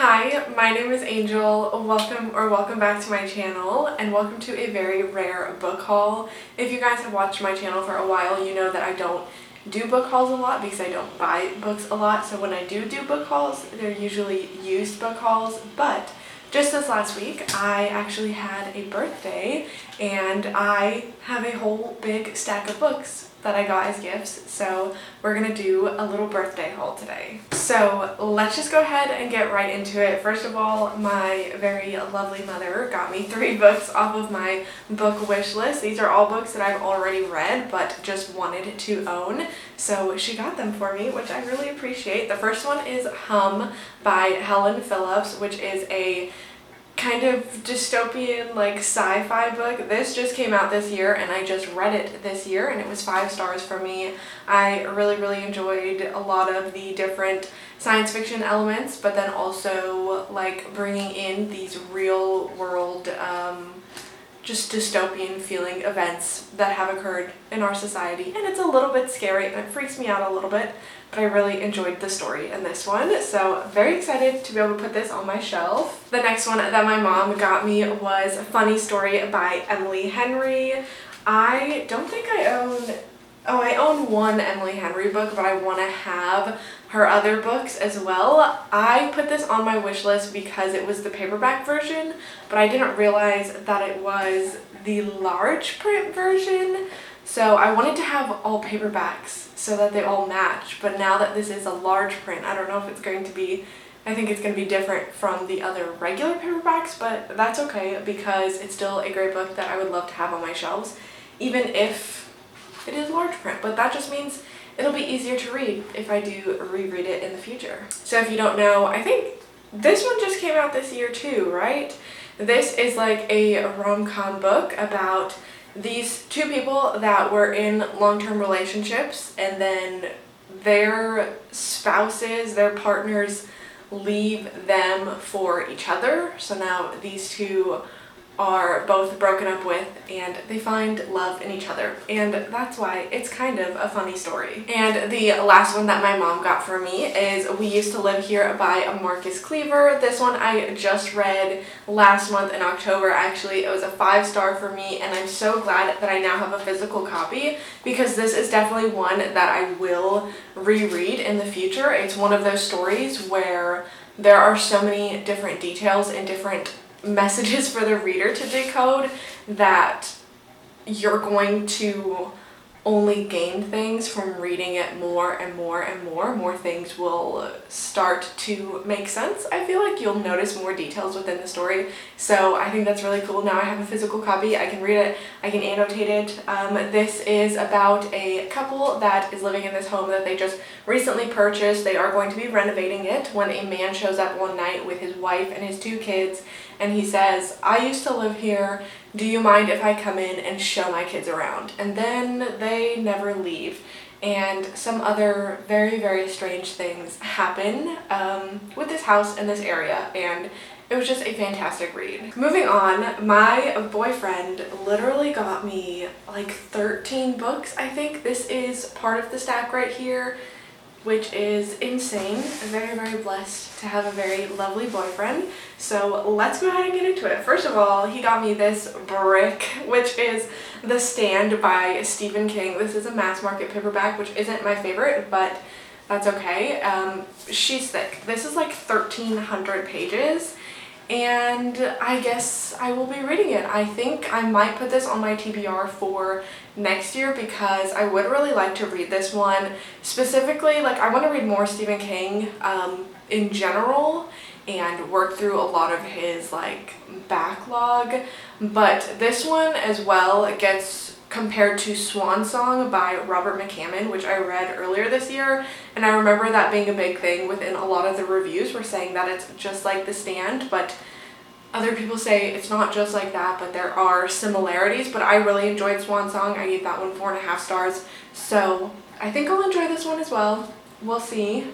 Hi, my name is Angel. Welcome back to my channel, and welcome to a very rare book haul. If you guys have watched my channel for a while, you know that I don't do book hauls a lot because I don't buy books a lot. So when I do book hauls, they're usually used book hauls. But just this last week, I actually had a birthday, and I have a whole big stack of books that I got as gifts, so we're gonna do a little birthday haul today. So let's just go ahead and get right into it. First of all, my very lovely mother got me 3 books off of my book wish list. These are all books that I've already read but just wanted to own, so she got them for me, which I really appreciate. The first one is Hum by Helen Phillips, which is a kind of dystopian, like, sci-fi book. This just came out this year and I just read it this year and it was 5 stars for me. I really enjoyed a lot of the different science fiction elements, but then also like bringing in these real world just dystopian feeling events that have occurred in our society. And it's a little bit scary and it freaks me out a little bit, but I really enjoyed the story in this one. So very excited to be able to put this on my shelf. The next one that my mom got me was Funny Story by Emily Henry. I don't think I own one Emily Henry book, but I want to have her other books as well. I put this on my wish list because it was the paperback version, but I didn't realize that it was the large print version. So I wanted to have all paperbacks so that they all match, but now that this is a large print, I don't know if it's going to be, I think it's going to be different from the other regular paperbacks, but that's okay because it's still a great book that I would love to have on my shelves, even if it is large print. But that just means it'll be easier to read if I do reread it in the future. So if you don't know, I think this one just came out this year too, right? This is like a rom-com book about these 2 people that were in long-term relationships, and then their spouses, their partners, leave them for each other. So now these 2 are both broken up with and they find love in each other, and that's why it's kind of a funny story. And the last one that my mom got for me is We Used to Live Here by Marcus Cleaver. This one I just read last month in October. Actually, it was a 5-star for me, and I'm so glad that I now have a physical copy because this is definitely one that I will reread in the future. It's one of those stories where there are so many different details and different messages for the reader to decode that you're going to only gain things from reading it more and more and more. More things will start to make sense. I feel like you'll notice more details within the story, so I think that's really cool. Now I have a physical copy. I can read it, I can annotate it. This is about a couple that is living in this home that they just recently purchased. They are going to be renovating it when a man shows up one night with his wife and his 2 kids, and he says, "I used to live here. Do you mind if I come in and show my kids around?" And then they never leave. And some other very strange things happen with this house in this area, and it was just a fantastic read. Moving on, my boyfriend literally got me like 13 books, I think. This is part of the stack right here, which is insane. I'm very blessed to have a very lovely boyfriend. So let's go ahead and get into it. First of all, he got me this brick, which is The Stand by Stephen King. This is a mass market paperback, which isn't my favorite, but that's okay. She's thick. This is like 1,300 pages, and I guess I will be reading it. I think I might put this on my TBR for next year because I would really like to read this one. Specifically, like, I want to read more Stephen King in general and work through a lot of his like backlog, but this one as well gets compared to Swan Song by Robert McCammon, which I read earlier this year, and I remember that being a big thing within a lot of the reviews were saying that it's just like The Stand, but other people say it's not just like that, but there are similarities. But I really enjoyed Swan Song. I gave that one 4.5 stars, so I think I'll enjoy this one as well. We'll see.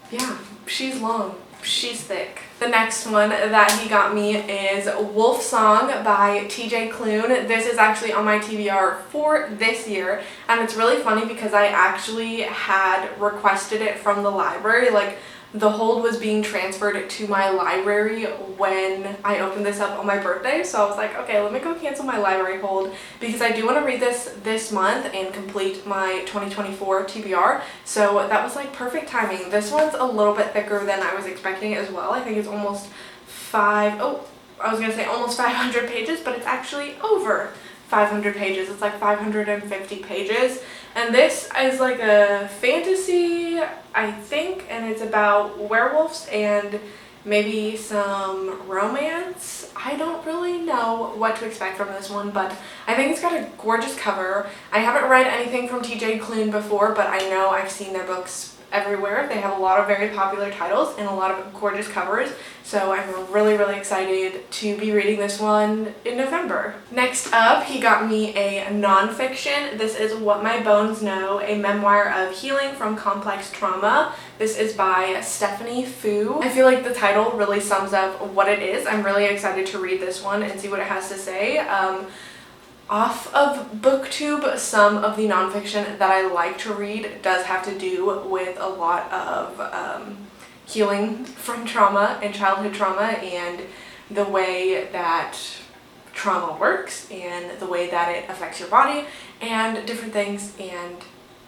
Yeah, she's long. She's thick. The next one that he got me is Wolf Song by TJ Klune. This is actually on my TBR for this year, and it's really funny because I actually had requested it from the library like the hold was being transferred to my library when I opened this up on my birthday. So I was like, okay, let me go cancel my library hold because I do want to read this month and complete my 2024 TBR. So that was like perfect timing. This one's a little bit thicker than I was expecting as well. I think it's almost almost 500 pages, but it's actually over 500 pages. It's like 550 pages. And this is like a fantasy, I think, and it's about werewolves and maybe some romance. I don't really know what to expect from this one, but I think it's got a gorgeous cover. I haven't read anything from TJ Klune before, but I know I've seen their books everywhere. They have a lot of very popular titles and a lot of gorgeous covers, so I'm really excited to be reading this one in November. Next up, he got me a nonfiction. This is What My Bones Know, a memoir of healing from complex trauma. This is by Stephanie Fu. I feel like the title really sums up what it is. I'm really excited to read this one and see what it has to say. Off of BookTube, some of the nonfiction that I like to read does have to do with a lot of healing from trauma and childhood trauma and the way that trauma works and the way that it affects your body and different things, and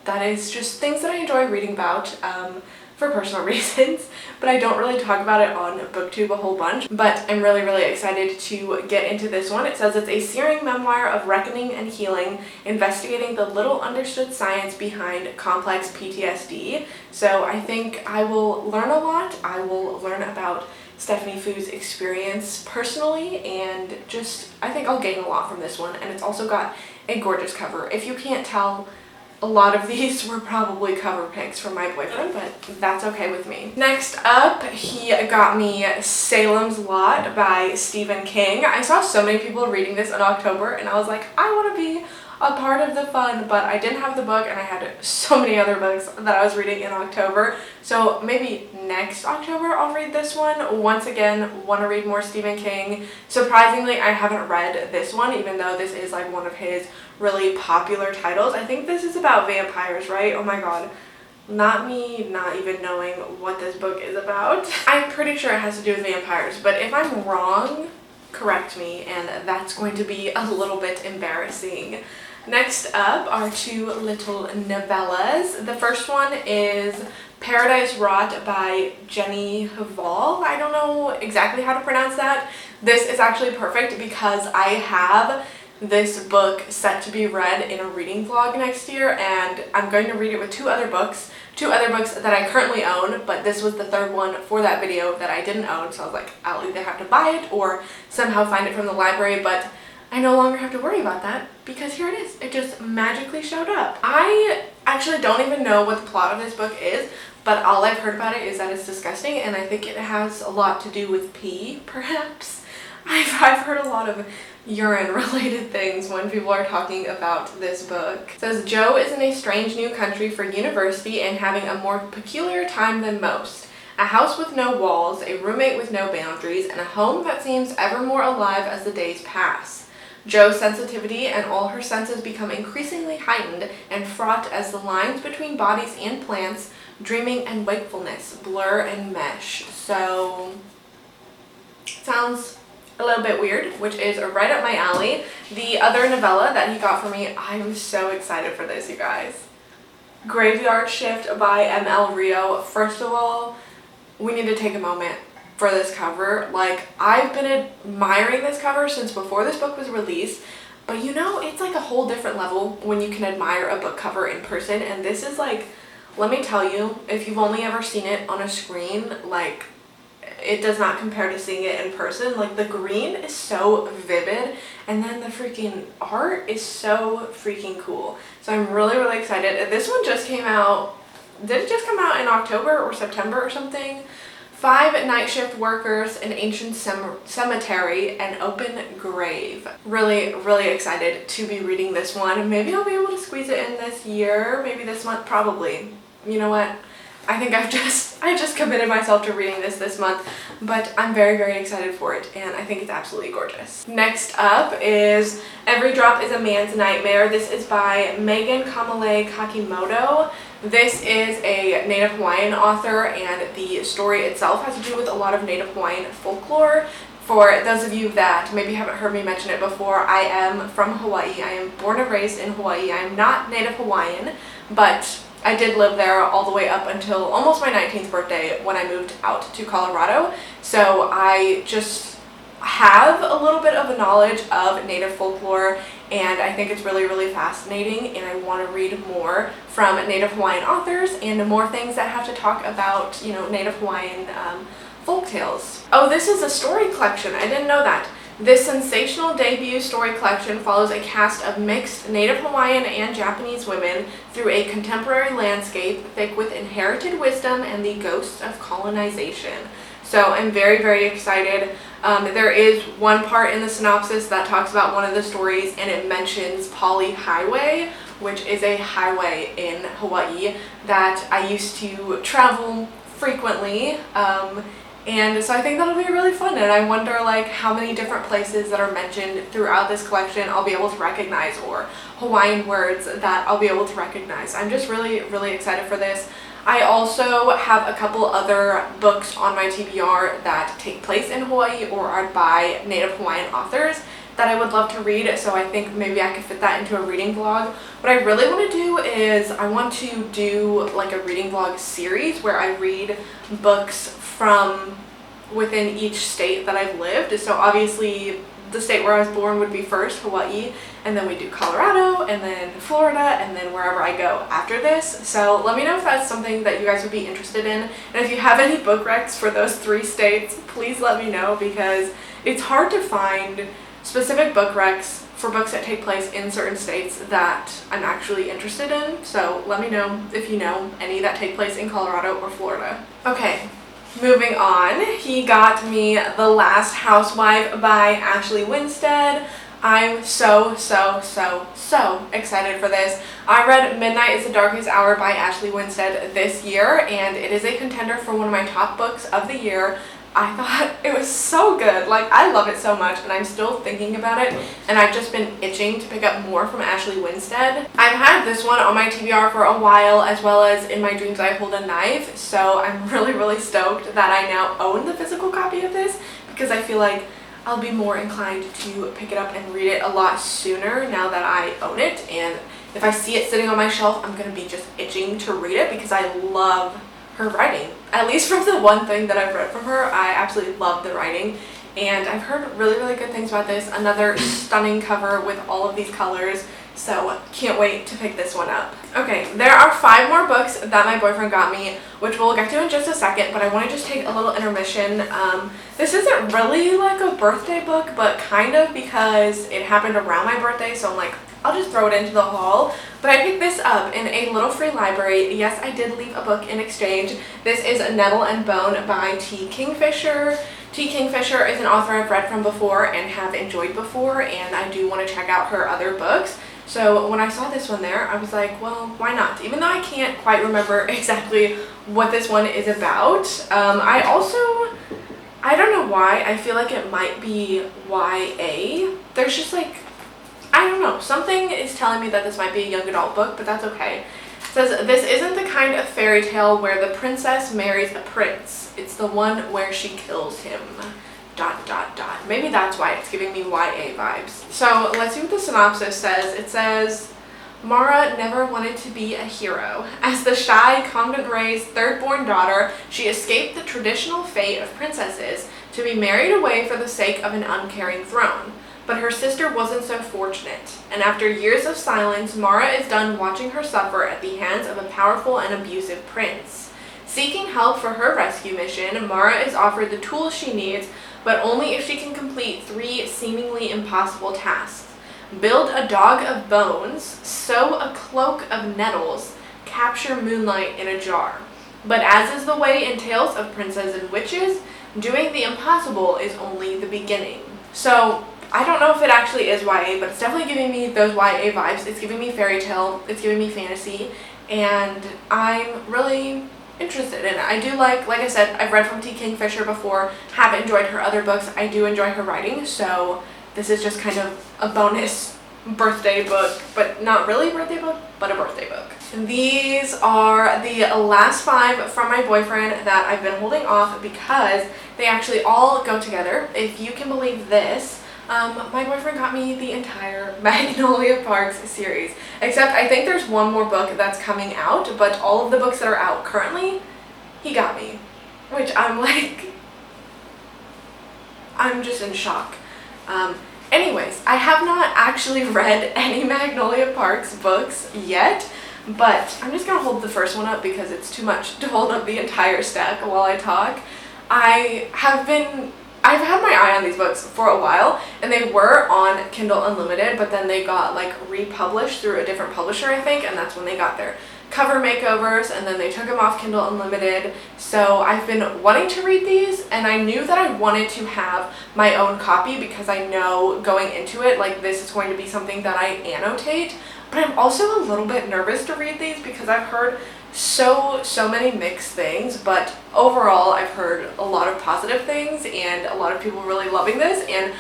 that is just things that I enjoy reading about for personal reasons, but I don't really talk about it on BookTube a whole bunch. But I'm really excited to get into this one. It says it's a searing memoir of reckoning and healing, investigating the little understood science behind complex PTSD. So I think I will learn a lot. I will learn about Stephanie Fu's experience personally, and just I think I'll gain a lot from this one. And it's also got a gorgeous cover. If you can't tell, a lot of these were probably cover pics from my boyfriend, but that's okay with me. Next up, he got me Salem's Lot by Stephen King. I saw so many people reading this in October, and I was like, I want to be a part of the fun, but I didn't have the book, and I had so many other books that I was reading in October. So maybe next October I'll read this one. Once again, want to read more Stephen King. Surprisingly, I haven't read this one, even though this is like one of his really popular titles. I think this is about vampires, right? Oh my god. Not me not even knowing what this book is about. I'm pretty sure it has to do with vampires, but if I'm wrong, correct me, and that's going to be a little bit embarrassing. Next up are two little novellas. The first one is Paradise Rot by Jenny Hval. I don't know exactly how to pronounce that. This is actually perfect because I have this book set to be read in a reading vlog next year, and I'm going to read it with two other books that I currently own, but this was the third one for that video that I didn't own, so I was like, I'll either have to buy it or somehow find it from the library, but I no longer have to worry about that because here it is. It just magically showed up. I actually don't even know what the plot of this book is, but all I've heard about it is that it's disgusting, and I think it has a lot to do with pee, perhaps. I've heard a lot of urine related things when people are talking about this book. It says Joe is in a strange new country for university and having a more peculiar time than most. A house with no walls, a roommate with no boundaries, and a home that seems ever more alive as the days pass. Joe's sensitivity and all her senses become increasingly heightened and fraught as the lines between bodies and plants, dreaming and wakefulness, blur and mesh. So, sounds a little bit weird, which is right up my alley. The other novella that he got for me, I'm so excited for this, you guys. Graveyard Shift by ML Rio. First of all, we need to take a moment for this cover. Like, I've been admiring this cover since before this book was released, but you know, it's like a whole different level when you can admire a book cover in person, and this is like, let me tell you, if you've only ever seen it on a screen, like, it does not compare to seeing it in person. Like, the green is so vivid, and then the freaking art is so freaking cool. So I'm really excited. This one just came out, did it just come out in October or September or something? 5 Night Shift Workers, An Ancient Cemetery, An Open Grave. Really excited to be reading this one. Maybe I'll be able to squeeze it in this year, maybe this month, probably. You know what? I think I just committed myself to reading this month, but I'm very excited for it, and I think it's absolutely gorgeous. Next up is Every Drop is a Man's Nightmare. This is by Megan Kamale Kakimoto. This is a Native Hawaiian author, and the story itself has to do with a lot of Native Hawaiian folklore. For those of you that maybe haven't heard me mention it before, I am from Hawaii. I am born and raised in Hawaii. I am not Native Hawaiian, but I did live there all the way up until almost my 19th birthday when I moved out to Colorado. So I just have a little bit of a knowledge of Native folklore, and I think it's really, really fascinating, and I want to read more from Native Hawaiian authors and more things that have to talk about, you know, Native Hawaiian folk tales. Oh, this is a story collection. I didn't know that. This sensational debut story collection follows a cast of mixed Native Hawaiian and Japanese women through a contemporary landscape thick with inherited wisdom and the ghosts of colonization. So I'm very, very excited. There is one part in the synopsis that talks about one of the stories, and it mentions Pali Highway, which is a highway in Hawaii that I used to travel frequently. And so I think that'll be really fun, and I wonder like how many different places that are mentioned throughout this collection I'll be able to recognize, or Hawaiian words that I'll be able to recognize. I'm just really, really excited for this. I also have a couple other books on my TBR that take place in Hawaii or are by Native Hawaiian authors that I would love to read, so I think maybe I could fit that into a reading vlog. What I really want to do is I want to do like a reading vlog series where I read books from within each state that I've lived. So obviously the state where I was born would be first, Hawaii, and then we do Colorado, and then Florida, and then wherever I go after this. So let me know if that's something that you guys would be interested in, and if you have any book recs for those 3 states, please let me know, because it's hard to find specific book recs for books that take place in certain states that I'm actually interested in. So let me know if you know any that take place in Colorado or Florida. Okay. Moving on, he got me The Last Housewife by Ashley Winstead. I'm so excited for this. I read Midnight is the Darkest Hour by Ashley Winstead this year, and it is a contender for one of my top books of the year. I thought it was so good. Like, I love it so much, and I'm still thinking about it, and I've just been itching to pick up more from Ashley Winstead. I've had this one on my TBR for a while, as well as In My Dreams I Hold a Knife, so I'm really, really stoked that I now own the physical copy of this, because I feel like I'll be more inclined to pick it up and read it a lot sooner now that I own it, and if I see it sitting on my shelf, I'm going to be just itching to read it because I love her writing. At least from the one thing that I've read from her, I absolutely love the writing, and I've heard really, really good things about this. Another stunning cover with all of these colors, so can't wait to pick this one up. Okay, there are 5 more books that my boyfriend got me, which we'll get to in just a second, but I want to just take a little intermission. This isn't really like a birthday book, but kind of, because it happened around my birthday, so I'm like, I'll just throw it into the haul. But I picked this up in a little free library. Yes, I did leave a book in exchange. This is Nettle and Bone by T. Kingfisher. T. Kingfisher is an author I've read from before and have enjoyed before, and I do want to check out her other books. So when I saw this one there, I was like, well, why not? Even though I can't quite remember exactly what this one is about. I don't know why, I feel like it might be YA. There's just like, I don't know, something is telling me that this might be a young adult book, but that's okay. It says, this isn't the kind of fairy tale where the princess marries a prince. It's the one where she kills him. ... Maybe that's why it's giving me YA vibes. So let's see what the synopsis says. It says, Mara never wanted to be a hero. As the shy, convent-raised third-born daughter, she escaped the traditional fate of princesses to be married away for the sake of an uncaring throne. But her sister wasn't so fortunate, and after years of silence, Mara is done watching her suffer at the hands of a powerful and abusive prince. Seeking help for her rescue mission, Mara is offered the tools she needs, but only if she can complete 3 seemingly impossible tasks. Build a dog of bones, sew a cloak of nettles, capture moonlight in a jar. But as is the way in tales of princes and witches, doing the impossible is only the beginning. So, I don't know if it actually is YA, but it's definitely giving me those YA vibes. It's giving me fairy tale, it's giving me fantasy, and I'm really interested in it. I do like I said, I've read from T. Kingfisher before, have enjoyed her other books. I do enjoy her writing, so this is just kind of a bonus birthday book, but not really a birthday book, but a birthday book. These are the last 5 from my boyfriend that I've been holding off because they actually all go together. If you can believe this, my boyfriend got me the entire Magnolia Parks series. Except I think there's one more book that's coming out, but all of the books that are out currently, he got me. Which I'm like, I'm just in shock. Anyways, I have not actually read any Magnolia Parks books yet. But I'm just gonna hold the first one up because it's too much to hold up the entire stack while I talk. I've had my eye on these books for a while, and they were on Kindle Unlimited, but then they got like republished through a different publisher, I think, and that's when they got their cover makeovers, and then they took them off Kindle Unlimited. So I've been wanting to read these, and I knew that I wanted to have my own copy because I know going into it, like, this is going to be something that I annotate. But I'm also a little bit nervous to read these because I've heard so many mixed things, but overall I've heard a lot of positive things and a lot of people really loving this, and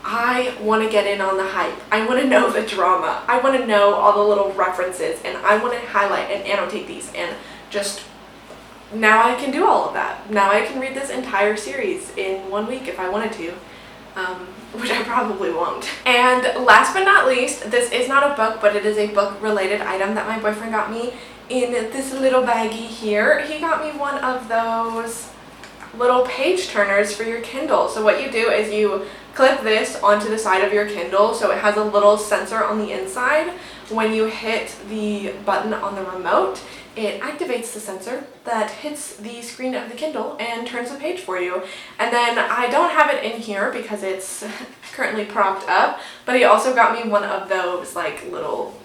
I want to get in on the hype. I want to know the drama. I want to know all the little references, and I want to highlight and annotate these, and just now I can do all of that. Now I can read this entire series in 1 week if I wanted to. Which I probably won't. And last but not least, this is not a book, but it is a book related item that my boyfriend got me in this little baggie here. He got me one of those little page turners for your Kindle. So what you do is you clip this onto the side of your Kindle, so it has a little sensor on the inside. When you hit the button on the remote, it activates the sensor that hits the screen of the Kindle and turns the page for you. And then I don't have it in here because it's currently propped up, but he also got me one of those like little,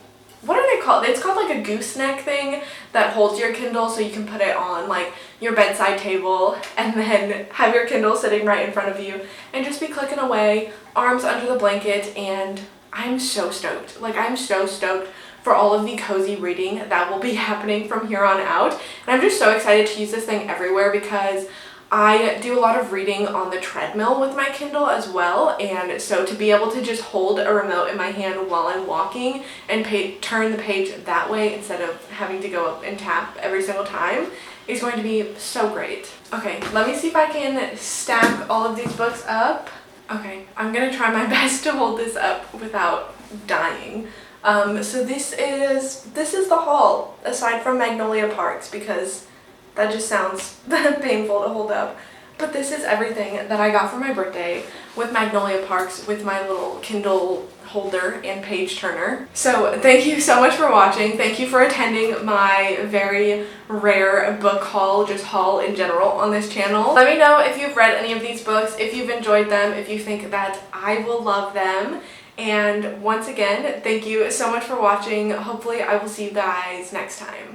what are they called? It's called like a gooseneck thing that holds your Kindle, so you can put it on like your bedside table and then have your Kindle sitting right in front of you and just be clicking away, arms under the blanket. And I'm so stoked. Like, I'm so stoked for all of the cozy reading that will be happening from here on out. And I'm just so excited to use this thing everywhere because I do a lot of reading on the treadmill with my Kindle as well, and so to be able to just hold a remote in my hand while I'm walking and turn the page that way instead of having to go up and tap every single time is going to be so great. Okay, let me see if I can stack all of these books up. Okay, I'm gonna try my best to hold this up without dying. So this is the haul, aside from Magnolia Parks, because that just sounds painful to hold up. But this is everything that I got for my birthday with Magnolia Parks, with my little Kindle holder and page turner. So thank you so much for watching. Thank you for attending my very rare book haul, just haul in general on this channel. Let me know if you've read any of these books, if you've enjoyed them, if you think that I will love them. And once again, thank you so much for watching. Hopefully I will see you guys next time.